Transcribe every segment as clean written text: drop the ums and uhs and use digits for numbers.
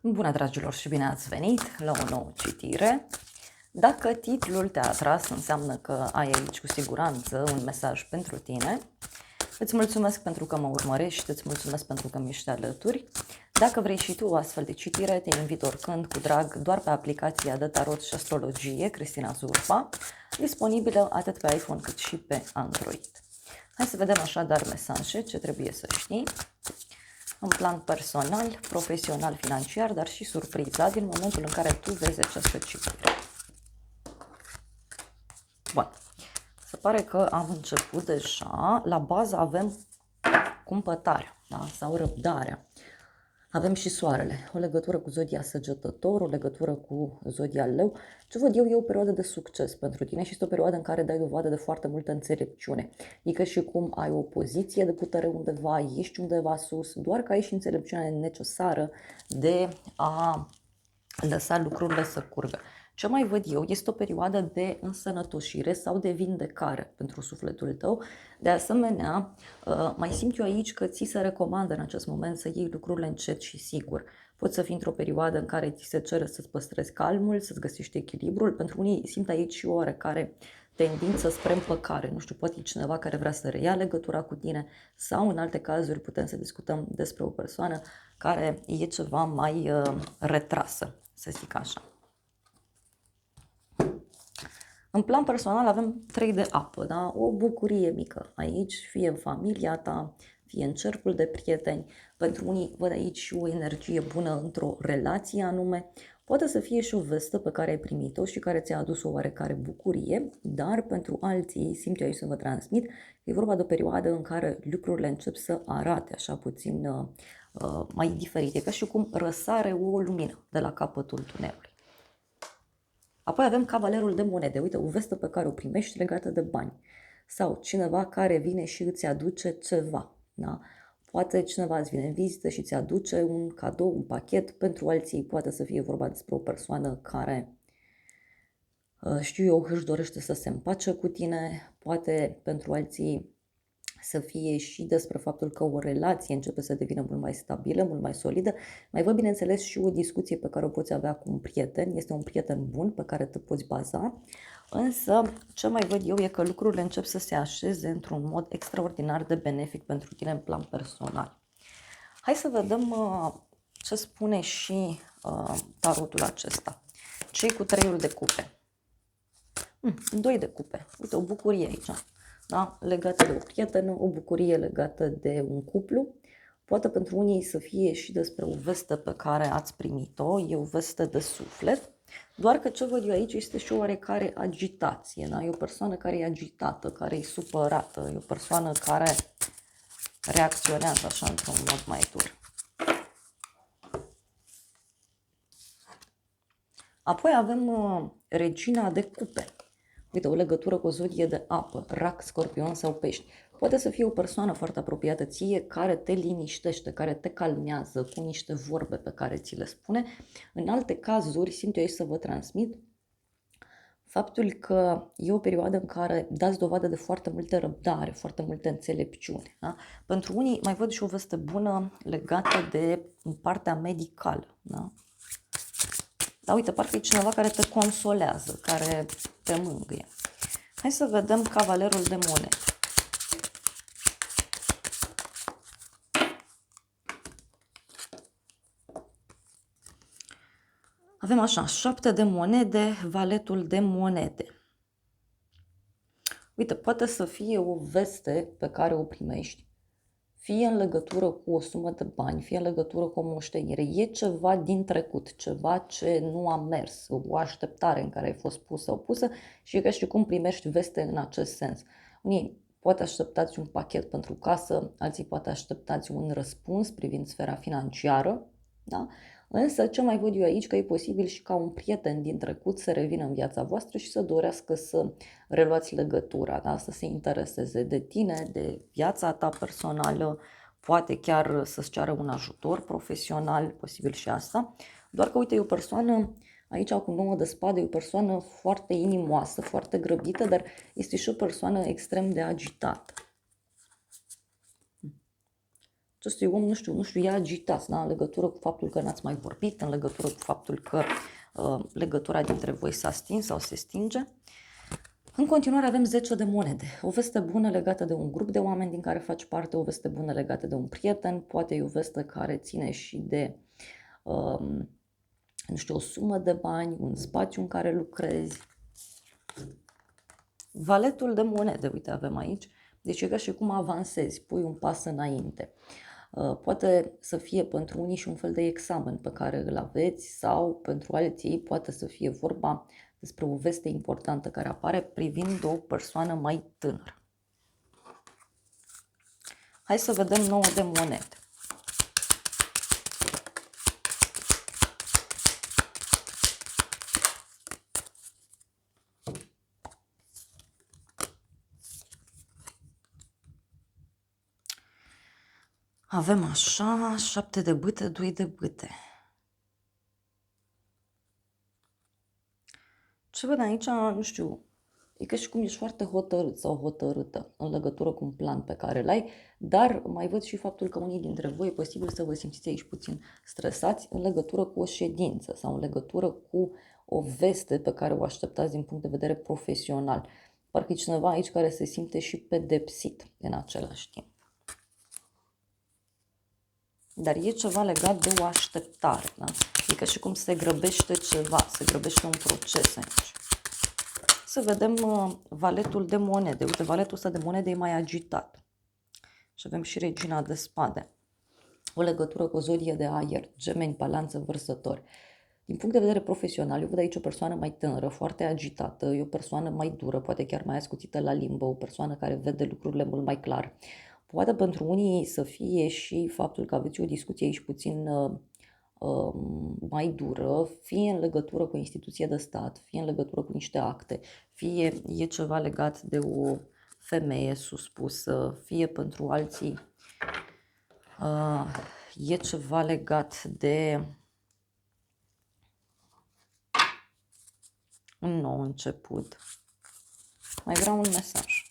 Bună, dragilor, și bine ați venit la o nouă citire. Dacă titlul te-a atras, înseamnă că ai aici cu siguranță un mesaj pentru tine. Îți mulțumesc pentru că mă urmărești, îți mulțumesc pentru că mi ești alături. Dacă vrei și tu o astfel de citire, te invit oricând cu drag doar pe aplicația de tarot și astrologie Cristina Zurba, disponibilă atât pe iPhone cât și pe Android. Hai să vedem așadar mesaje, ce trebuie să știi în plan personal, profesional, financiar, dar și surpriza din momentul în care tu vezi această citire. Bun, se pare că am început deja, la bază avem cumpătarea, da? Sau răbdarea. Avem și soarele, o legătură cu zodia Săgetător, o legătură cu zodia Leu. Ce văd eu e o perioadă de succes pentru tine și este o perioadă în care dai dovadă de foarte multă înțelepciune. E ca și cum ai o poziție de putere undeva, ești undeva sus, doar că ai și înțelepciunea necesară de a lăsa lucrurile să curgă. Ce mai văd eu este o perioadă de însănătoșire sau de vindecare pentru sufletul tău. De asemenea, mai simt eu aici că ți se recomandă în acest moment să iei lucrurile încet și sigur. Poți să fii într-o perioadă în care ți se cere să-ți păstrezi calmul, să-ți găsești echilibrul. Pentru unii simt aici și o oarecare tendință spre împăcare. Nu știu, poate e cineva care vrea să reia legătura cu tine sau în alte cazuri putem să discutăm despre o persoană care e ceva mai retrasă, să zic așa. În plan personal avem 3 de apă, da? O bucurie mică aici, fie în familia ta, fie în cercul de prieteni. Pentru unii văd aici și o energie bună într-o relație anume. Poate să fie și o vestă pe care ai primit-o și care ți-a adus o oarecare bucurie, dar pentru alții, simt eu aici să vă transmit, e vorba de o perioadă în care lucrurile încep să arate așa puțin mai diferit. E ca și cum răsare o lumină de la capătul tunelului. Apoi avem cavalerul de monede. Uite, o vestă pe care o primești legată de bani. Sau cineva care vine și îți aduce ceva. Da? Poate cineva îți vine în vizită și îți aduce un cadou, un pachet. Pentru alții poate să fie vorba despre o persoană care, știu eu, își dorește să se împace cu tine. Poate pentru alții să fie și despre faptul că o relație începe să devină mult mai stabilă, mult mai solidă. Mai văd, bineînțeles, și o discuție pe care o poți avea cu un prieten. Este un prieten bun pe care te poți baza. Însă, ce mai văd eu e că lucrurile încep să se așeze într-un mod extraordinar de benefic pentru tine în plan personal. Hai să vedem ce spune și tarotul acesta. Cei cu 3 de cupe. 2 de cupe. Uite, o bucurie aici. Da? Legată de o prietenă, o bucurie legată de un cuplu. Poate pentru unii să fie și despre o veste pe care ați primit-o, e o veste de suflet, doar că ce văd eu aici este și o oarecare agitație. Da? E o persoană care e agitată, care e supărată, e o persoană care reacționează așa într-un mod mai dur. Apoi avem regina de cupe. Uite, o legătură cu o zodie de apă, rac, scorpion sau pești. Poate să fie o persoană foarte apropiată ție care te liniștește, care te calmează cu niște vorbe pe care ți le spune. În alte cazuri, simt eu aici să vă transmit faptul că e o perioadă în care dați dovadă de foarte multă răbdare, foarte multă înțelepciune. Da? Pentru unii mai văd și o veste bună legată de partea medicală. Da? Dar uite, parcă e cineva care te consolează, care te mângâie. Hai să vedem cavalerul de monede. Avem așa, 7 de monede, valetul de monede. Uite, poate să fie o veste pe care o primești, fie în legătură cu o sumă de bani, fie în legătură cu o moștenire. E ceva din trecut, ceva ce nu a mers, o așteptare în care ai fost pusă sau pusă și e ca și cum primești veste în acest sens. Unii poate așteptați un pachet pentru casă, alții poate așteptați un răspuns privind sfera financiară, da? Însă ce mai văd eu aici că e posibil și ca un prieten din trecut să revină în viața voastră și să dorească să reluați legătura, da? Să se intereseze de tine, de viața ta personală, poate chiar să-ți ceară un ajutor profesional, posibil și asta. Doar că, uite, e o persoană, aici cu 9 de spade, e o persoană foarte inimoasă, foarte grăbită, dar este și o persoană extrem de agitată. acestui om, nu știu, e agitat, da? În legătură cu faptul că n-ați mai vorbit, în legătură cu faptul că legătura dintre voi s-a stins sau se stinge. În continuare avem 10 de monede. O veste bună legată de un grup de oameni din care faci parte, o veste bună legată de un prieten, poate e o veste care ține și de, nu știu, o sumă de bani, un spațiu în care lucrezi. Valetul de monede, uite, avem aici. Deci e ca și cum avansezi, pui un pas înainte. Poate să fie pentru unii și un fel de examen pe care îl aveți sau pentru alții poate să fie vorba despre o veste importantă care apare privind o persoană mai tânără. Hai să vedem 9 de monede. Avem așa, 7 de bâte, 2 de bâte. Ce văd aici, nu știu, e ca și cum ești foarte hotărât sau hotărâtă în legătură cu un plan pe care îl ai, dar mai văd și faptul că unii dintre voi e posibil să vă simțiți aici puțin stresați în legătură cu o ședință sau în legătură cu o veste pe care o așteptați din punct de vedere profesional. Parcă e cineva aici care se simte și pedepsit în același timp. Dar e ceva legat de o așteptare, da? E ca și cum se grăbește ceva, se grăbește un proces aici. Să vedem valetul de monede. Uite, valetul ăsta de monede e mai agitat. Și avem și regina de spade. O legătură cu o zodie de aer, gemeni, balanță, vărsători. Din punct de vedere profesional, eu văd aici o persoană mai tânără, foarte agitată, e o persoană mai dură, poate chiar mai ascuțită la limbă, o persoană care vede lucrurile mult mai clar. Poate pentru unii să fie și faptul că aveți o discuție aici puțin mai dură, fie în legătură cu o instituție de stat, fie în legătură cu niște acte, fie e ceva legat de o femeie suspusă, fie pentru alții e ceva legat de un nou început. Mai vreau un mesaj.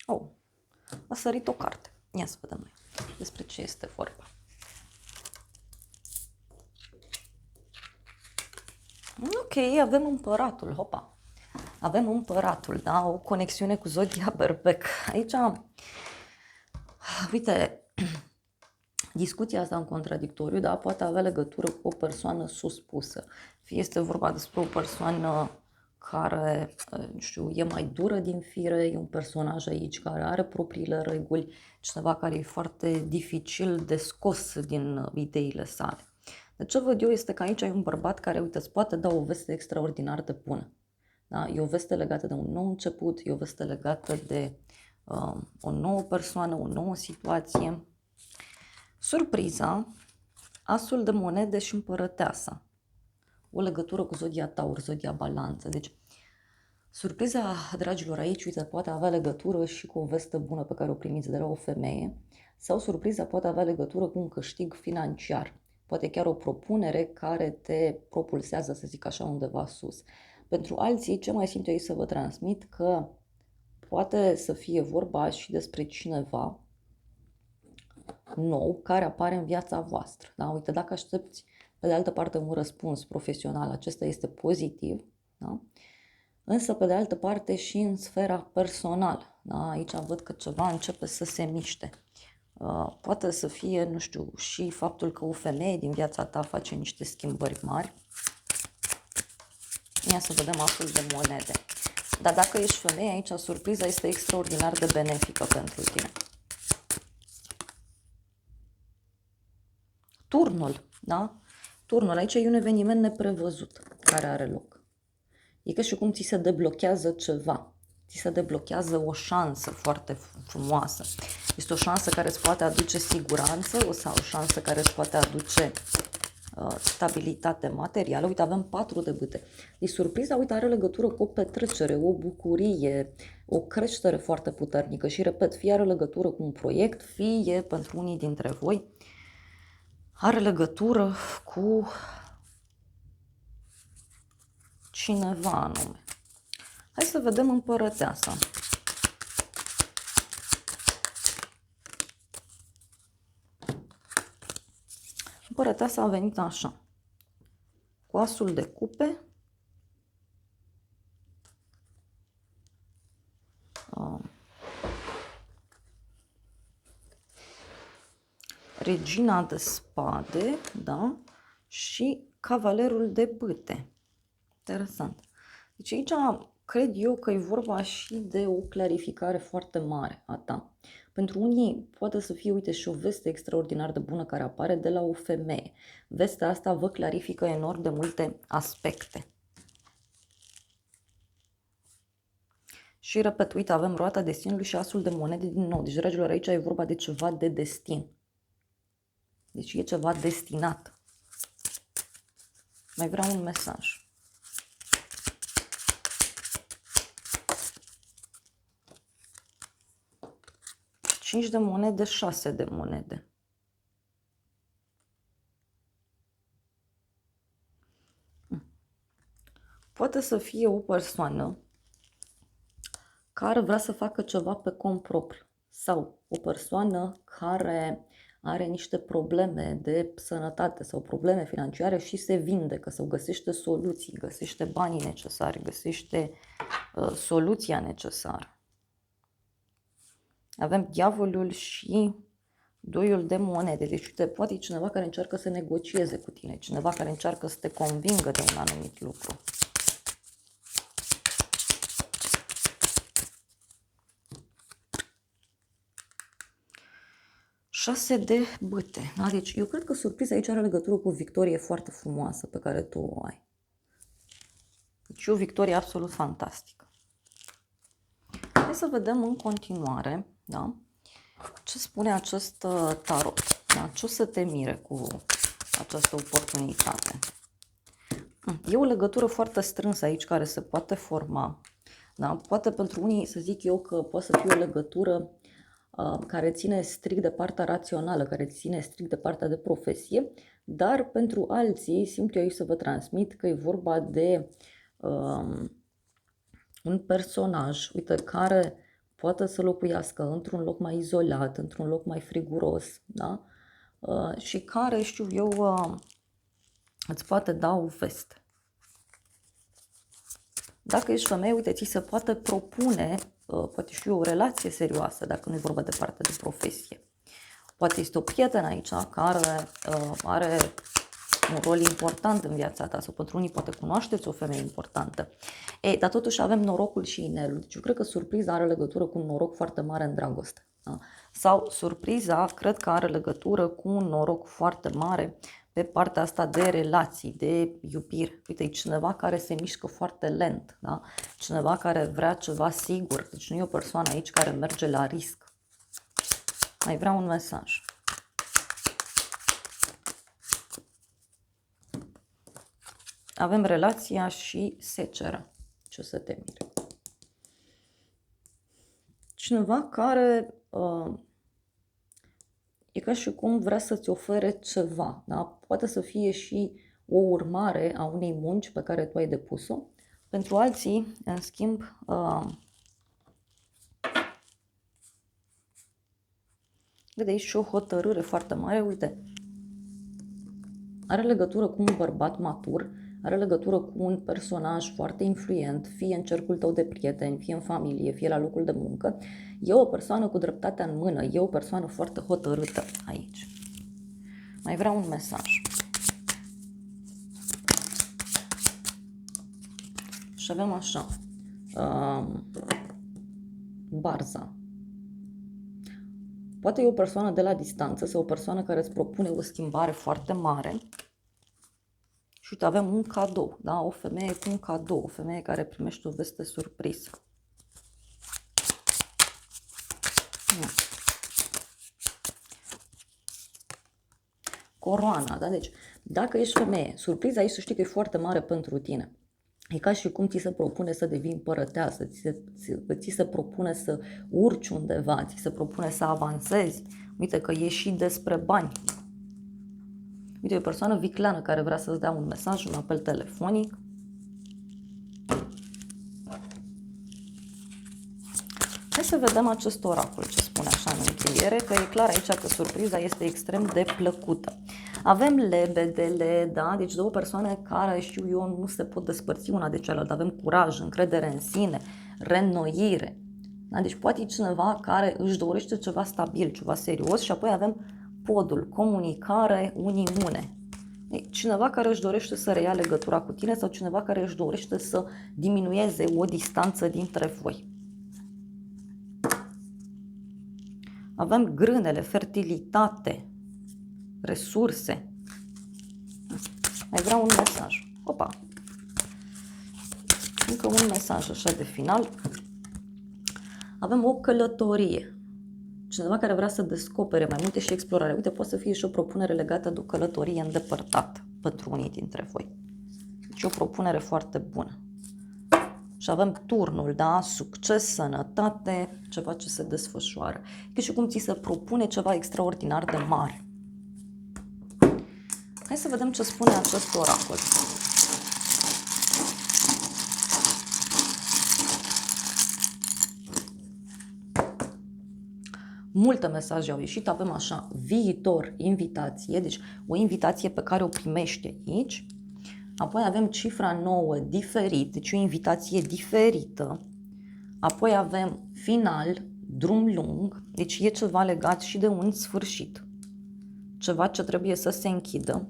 Oh, a sărit o carte. Ia să vedem noi despre ce este vorba. Ok, avem împăratul, hopa. Avem împăratul, da? O conexiune cu zodia berbec. Aici, uite, discuția asta în contradictoriu, da, poate avea legătură cu o persoană suspusă. Fie este vorba despre o persoană care, nu știu, e mai dură din fire, e un personaj aici care are propriile reguli, cineva care e foarte dificil de scos din ideile sale. De ce văd eu este că aici e un bărbat care, uite, îți poate da o veste extraordinar de bună. Da? E o veste legată de un nou început, e o veste legată de o nouă persoană, o nouă situație. Surpriza, asul de monede și împărăteasa. O legătură cu zodia Taur, zodia Balanță. Deci, surpriza, dragilor, aici, uite, poate avea legătură și cu o veste bună pe care o primiți de la o femeie, sau surpriza poate avea legătură cu un câștig financiar. Poate chiar o propunere care te propulsează, să zic așa, undeva sus. Pentru alții, ce mai simt eu să vă transmit, că poate să fie vorba și despre cineva nou care apare în viața voastră. Da? Uite, dacă aștepți pe de altă parte un răspuns profesional, acesta este pozitiv, da? Însă pe de altă parte și în sfera personală. Da? Aici văd că ceva începe să se miște. Poate să fie, nu știu, și faptul că o femeie din viața ta face niște schimbări mari. Ia să vedem asul de monede. Dar dacă ești femeie, aici surpriza este extraordinar de benefică pentru tine. Turnul, da? Turnul, aici e un eveniment neprevăzut care are loc. E ca și cum ți se deblochează ceva. Ți se deblochează o șansă foarte frumoasă. Este o șansă care îți poate aduce siguranță, o șansă care îți poate aduce stabilitate materială. Uite, avem 4 de bâte. Deci surpriza, uite, are legătură cu o petrecere, o bucurie, o creștere foarte puternică. Și repet, fie are legătură cu un proiect, fie pentru unii dintre voi are legătură cu cineva anume. Hai să vedem împărăteasa. Împărăteasa a venit așa, cu asul de cupe, regina de spade, da? Și cavalerul de bâte. Interesant. Deci aici cred eu că e vorba și de o clarificare foarte mare a ta. Pentru unii poate să fie, uite, și o veste extraordinar de bună care apare de la o femeie. Vestea asta vă clarifică enorm de multe aspecte. Și repet, uite, avem roata destinului și asul de monede din nou. Deci, dragilor, aici e vorba de ceva de destin. Deci e ceva destinat. Mai vreau un mesaj. Cinci de monede, 6 de monede. Poate să fie o persoană care vrea să facă ceva pe cont propriu sau o persoană care are niște probleme de sănătate sau probleme financiare și se vindecă sau găsește soluții, găsește banii necesari, găsește soluția necesară. Avem diavolul și doiul de monede. Deci, uite, poate e cineva care încearcă să negocieze cu tine, cineva care încearcă să te convingă de un anumit lucru. Șase de bâte. Da? Deci eu cred că surpriza aici are legătură cu o victorie foarte frumoasă pe care tu o ai. Deci o victorie absolut fantastică. Hai să vedem în continuare, da? Ce spune acest tarot. Da? Ce o să te mire cu această oportunitate? E o legătură foarte strânsă aici care se poate forma. Da? Poate pentru unii să zic eu că poate să fie o legătură care ține strict de partea rațională, care ține strict de partea de profesie, dar pentru alții simt eu aici să vă transmit că e vorba de un personaj, uite, care poate să locuiască într-un loc mai izolat, într-un loc mai friguros, da? Și care, știu eu, îți poate da o veste. Dacă ești femeie, uite, ți se poate propune, poate știu eu, o relație serioasă, dacă nu e vorba de partea de profesie. Poate este o prietenă aici care are un rol important în viața ta sau pentru unii poate cunoașteți o femeie importantă. Ei, dar totuși avem norocul și inelul. Deci eu cred că surpriza are legătură cu un noroc foarte mare în dragoste. Da? Sau surpriza cred că are legătură cu un noroc foarte mare pe partea asta de relații, de iubire. Uite, e cineva care se mișcă foarte lent, da? Cineva care vrea ceva sigur. Deci nu e o persoană aici care merge la risc. Mai vreau un mesaj. Avem relația și secera. Ce o să te mire? Cineva care e ca și cum vrea să-ți ofere ceva. Da? Poate să fie și o urmare a unei munci pe care tu ai depus-o. Pentru alții, în schimb, vede aici și o hotărâre foarte mare. Uite, are legătură cu un bărbat matur, are legătură cu un personaj foarte influent, fie în cercul tău de prieteni, fie în familie, fie la locul de muncă. E o persoană cu dreptatea în mână, e o persoană foarte hotărâtă aici. Mai vreau un mesaj. Și avem așa, Barza. Poate e o persoană de la distanță sau o persoană care îți propune o schimbare foarte mare. Și uite, avem un cadou, da? O femeie cu un cadou, o femeie care primește o veste surpriză. Coroana, da? Deci, dacă ești femeie, surpriza aici să știi că e foarte mare pentru tine. E ca și cum ți se propune să devii împărăteasă, ți se propune să urci undeva, ți se propune să avansezi. Uite că e și despre bani. Uite, o persoană vicleană care vrea să-ți dea un mesaj, un apel telefonic. Hai să vedem acest oracol, ce spune așa în încheiere, că e clar aici că surpriza este extrem de plăcută. Avem lebedele, da? Deci două persoane care, știu eu, nu se pot despărți una de cealaltă. Avem curaj, încredere în sine, reînnoire. Da? Deci poate e cineva care își dorește ceva stabil, ceva serios și apoi avem podul, comunicare, uniune. Cineva care își dorește să reia legătura cu tine sau cineva care își dorește să diminueze o distanță dintre voi. Avem grânele, fertilitate, resurse. Mai vreau un mesaj. Opa! Încă un mesaj așa de final. Avem o călătorie. Cineva care vrea să descopere mai multe și explorare. Uite, poate să fie și o propunere legată de o călătorie îndepărtată pentru unii dintre voi. Deci o propunere foarte bună. Și avem turnul, da? Succes, sănătate, ceva ce se desfășoară. Că și cum ți se propune ceva extraordinar de mare. Hai să vedem ce spune acest oracol. Multe mesaje au ieșit, avem așa, viitor, invitație, deci o invitație pe care o primește aici. Apoi avem cifra 9, diferit, deci o invitație diferită. Apoi avem final, drum lung, deci e ceva legat și de un sfârșit. Ceva ce trebuie să se închidă.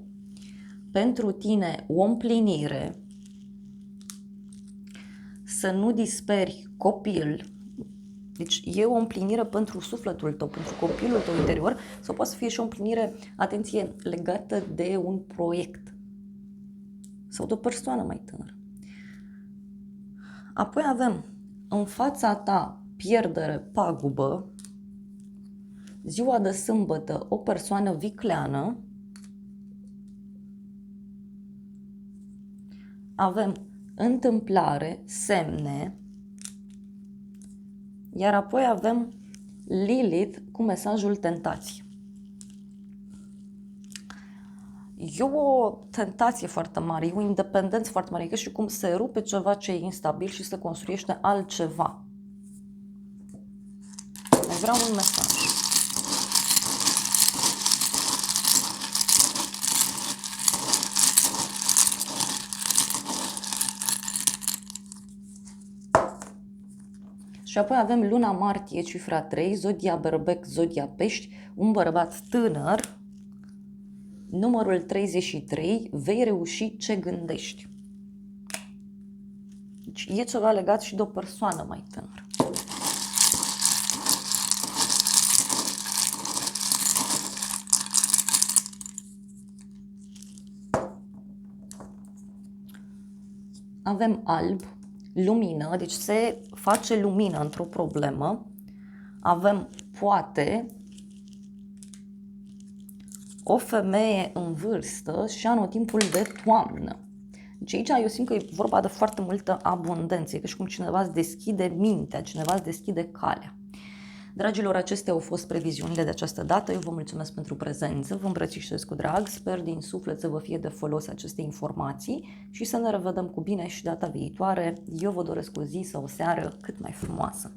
Pentru tine o împlinire. Să nu disperi copil. Deci e o împlinire pentru sufletul tău, pentru copilul tău interior, sau poate să fie și o împlinire, atenție, legată de un proiect sau de o persoană mai tânără. Apoi avem în fața ta pierdere, pagubă, ziua de sâmbătă o persoană vicleană, avem întâmplare, semne, iar apoi avem Lilith cu mesajul tentație. E o tentație foarte mare, e o independență foarte mare, e și cum se rupe ceva ce e instabil și se construiește altceva. Mai vreau un mesaj. Și apoi avem luna martie, cifra 3, zodia berbec, zodia pești, un bărbat tânăr, numărul 33, vei reuși ce gândești. Deci e ceva legat și de o persoană mai tânără. Avem alb, lumină, deci se face lumină într-o problemă. Avem poate o femeie în vârstă și anotimpul de toamnă. Deci aici eu simt că e vorba de foarte multă abundență, că și cum cineva îți deschide mintea, cineva îți deschide calea. Dragilor, acestea au fost previziunile de această dată. Eu vă mulțumesc pentru prezență, vă îmbrățișez cu drag, sper din suflet să vă fie de folos aceste informații și să ne revedem cu bine și data viitoare. Eu vă doresc o zi sau o seară cât mai frumoasă.